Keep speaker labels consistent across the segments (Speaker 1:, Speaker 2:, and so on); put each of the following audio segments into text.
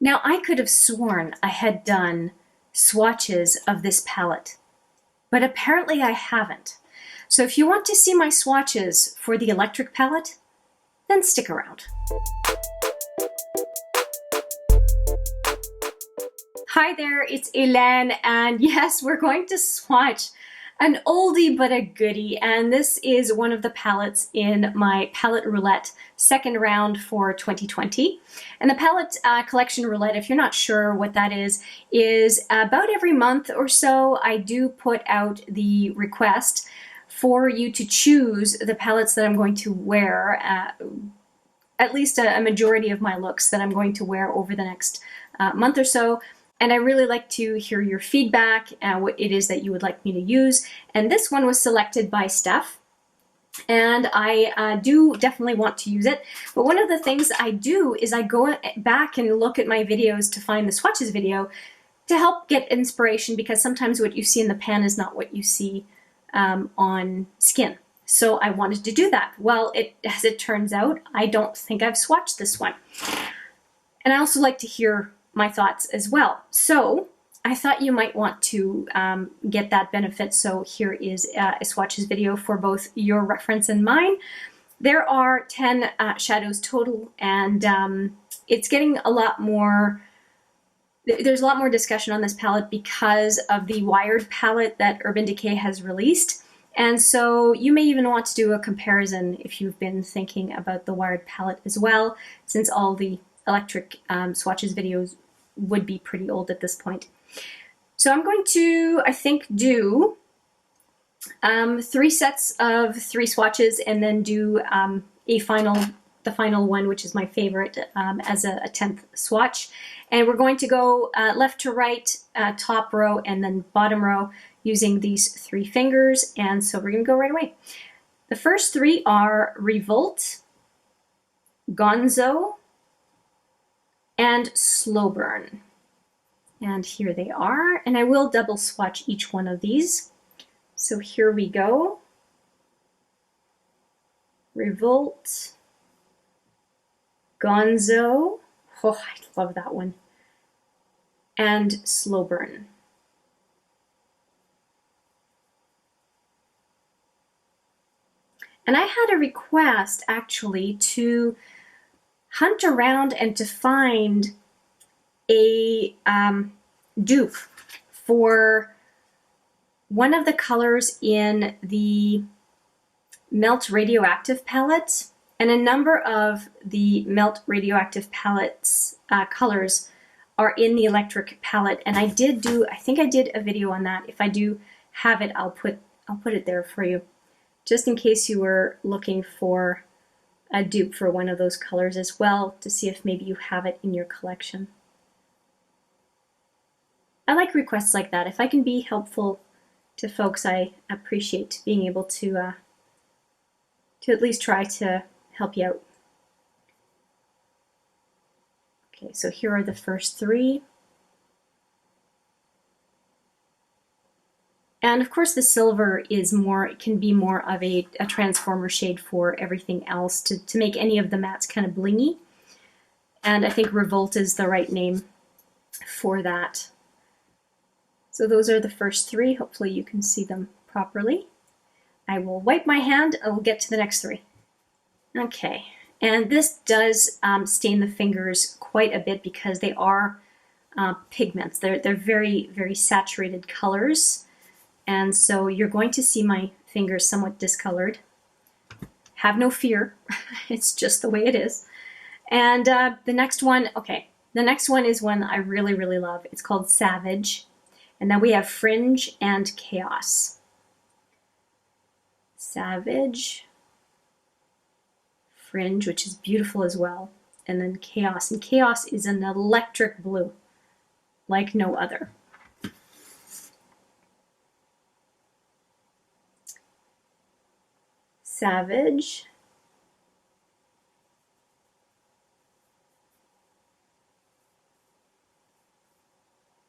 Speaker 1: Now, I could have sworn I had done swatches of this palette, but apparently I haven't. So if you want to see my swatches for the electric palette, then stick around. Hi there, it's Hélène, and yes, we're going to swatch an oldie but a goodie, and this is one of the palettes in my palette roulette second round for 2020. And the palette collection roulette, if you're not sure what that is about every month or so I do put out the request for you to choose the palettes that I'm going to wear, at least a majority of my looks that I'm going to wear over the next month or so. And I really like to hear your feedback and what it is that you would like me to use. And this one was selected by Steph, and I do definitely want to use it. But one of the things I do is I go back and look at my videos to find the swatches video to help get inspiration, because sometimes what you see in the pan is not what you see on skin. So I wanted to do that. Well, as it turns out, I don't think I've swatched this one. And I also like to hear my thoughts as well. So I thought you might want to get that benefit. So here is a swatches video for both your reference and mine. There are 10 shadows total, and it's getting a lot more, there's a lot more discussion on this palette because of the wired palette that Urban Decay has released. And so you may even want to do a comparison if you've been thinking about the wired palette as well, since all the electric swatches videos would be pretty old at this point. So I'm going to, I think, do 3 sets of 3 swatches, and then do the final one, which is my favorite, as a 10th swatch. And we're going to go left to right, top row, and then bottom row using these 3 fingers. And so we're going to go right away. The first 3 are Revolt, Gonzo, and Slowburn. And here they are, and I will double swatch each one of these. So here we go. Revolt, Gonzo, oh, I love that one, and Slowburn. And I had a request actually to hunt around and to find a dupe for one of the colors in the Melt Radioactive palette, and a number of the Melt Radioactive palettes colors are in the electric palette. And I think I did a video on that. If I do have it, I'll put it there for you, just in case you were looking for a dupe for one of those colors as well, to see if maybe you have it in your collection. I like requests like that. If I can be helpful to folks, I appreciate being able to at least try to help you out. Okay, so here are the first 3. And of course the silver is more, it can be more of a transformer shade for everything else to make any of the mattes kind of blingy. And I think Revolt is the right name for that. So those are the first 3. Hopefully you can see them properly. I will wipe my hand and we'll get to the next 3. Okay, and this does stain the fingers quite a bit because they are pigments. They're very, very saturated colors. And so you're going to see my fingers somewhat discolored. Have no fear, it's just the way it is. And the next one, okay, the next one is one I really, really love. It's called Savage. And then we have Fringe and Chaos. Savage, Fringe, which is beautiful as well, and then Chaos. And Chaos is an electric blue, like no other. Savage,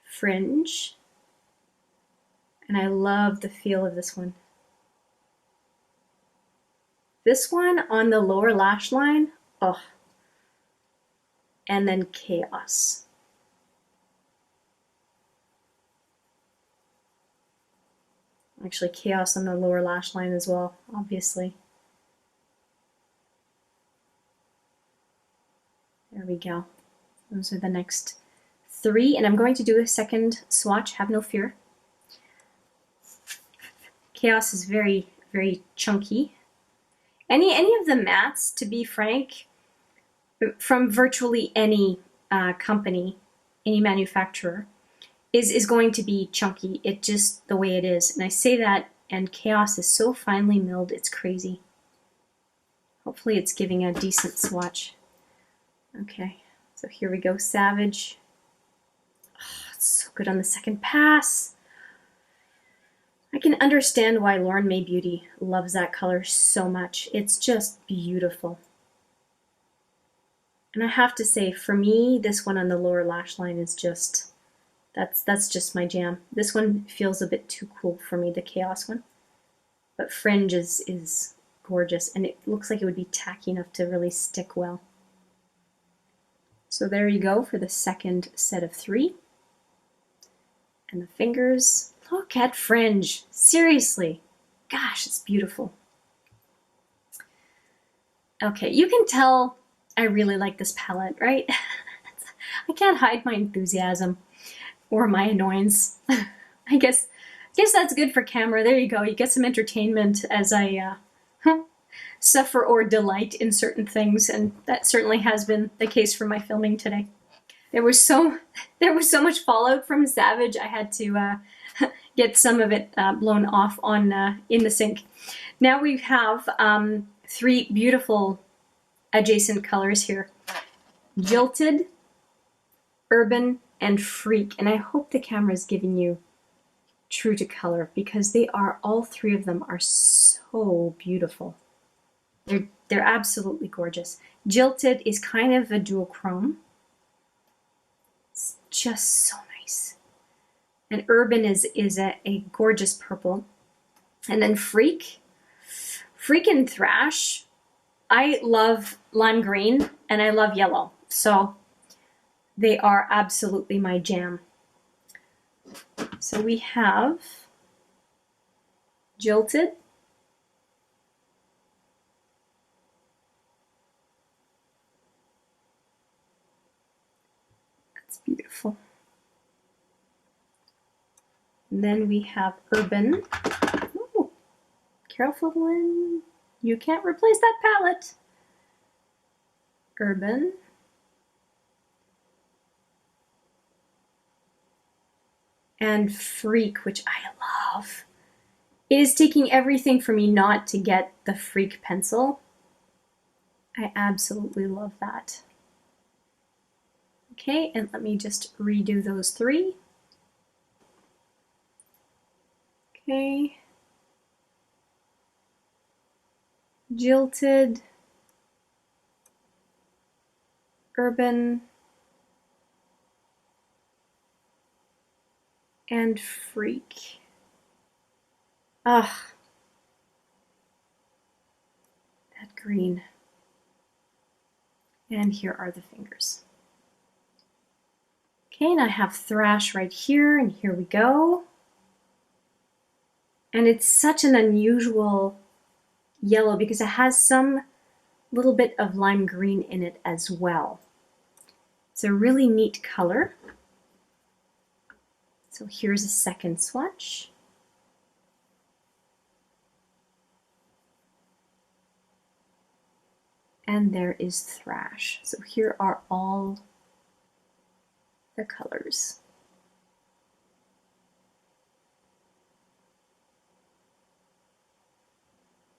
Speaker 1: Fringe, and I love the feel of this one. This one on the lower lash line, oh, and then Chaos. Actually, Chaos on the lower lash line as well, obviously. There we go. Those are the next 3, and I'm going to do a second swatch, have no fear. Chaos is very, very chunky. Any of the mattes, to be frank, from virtually any company, any manufacturer, is going to be chunky. It's just the way it is. And I say that, and Chaos is so finely milled, it's crazy. Hopefully it's giving a decent swatch. Okay, so here we go, Savage. Oh, it's so good on the second pass. I can understand why Lauren May Beauty loves that color so much. It's just beautiful. And I have to say, for me, this one on the lower lash line is just, that's just my jam. This one feels a bit too cool for me, the Chaos one. But Fringe is gorgeous, and it looks like it would be tacky enough to really stick well. So there you go for the second set of 3. And the fingers, look at Fringe. Seriously, gosh, it's beautiful. Okay, you can tell I really like this palette, right? I can't hide my enthusiasm or my annoyance. I guess that's good for camera. There you go. You get some entertainment as I suffer or delight in certain things, and that certainly has been the case for my filming today. There was so much fallout from Savage. I had to get some of it blown off on in the sink. Now we have 3 beautiful adjacent colors here: Jilted, Urban, and Freak. And I hope the camera is giving you true to color, because they are, all 3 of them are so beautiful. They're absolutely gorgeous. Jilted is kind of a duochrome. It's just so nice. And Urban is a gorgeous purple. And then Freak and Thrash. I love lime green and I love yellow. So they are absolutely my jam. So we have Jilted, that's beautiful. And then we have Urban. Ooh, careful, Lynn. You can't replace that palette. Urban. And Freak, which I love. It is taking everything for me not to get the Freak pencil. I absolutely love that. Okay, and let me just redo those 3. Okay. Jilted, Urban, and Freak. Ah, that green. And here are the fingers. Okay, and I have Thrash right here, and here we go. And it's such an unusual yellow because it has some little bit of lime green in it as well. It's a really neat color. So here's a second swatch. And there is Thrash. So here are all the colors.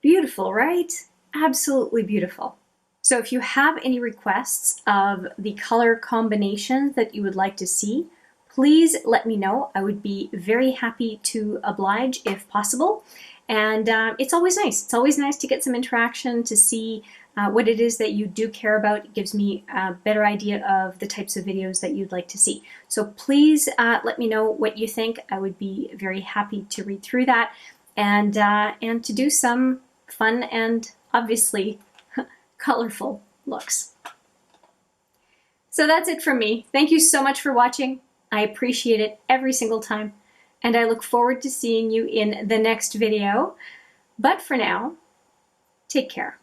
Speaker 1: Beautiful, right? Absolutely beautiful. So if you have any requests of the color combinations that you would like to see, please let me know. I would be very happy to oblige if possible. And it's always nice. It's always nice to get some interaction, to see what it is that you do care about. It gives me a better idea of the types of videos that you'd like to see. So please let me know what you think. I would be very happy to read through that and to do some fun and obviously colorful looks. So that's it from me. Thank you so much for watching. I appreciate it every single time. and I look forward to seeing you in the next video. But for now, take care.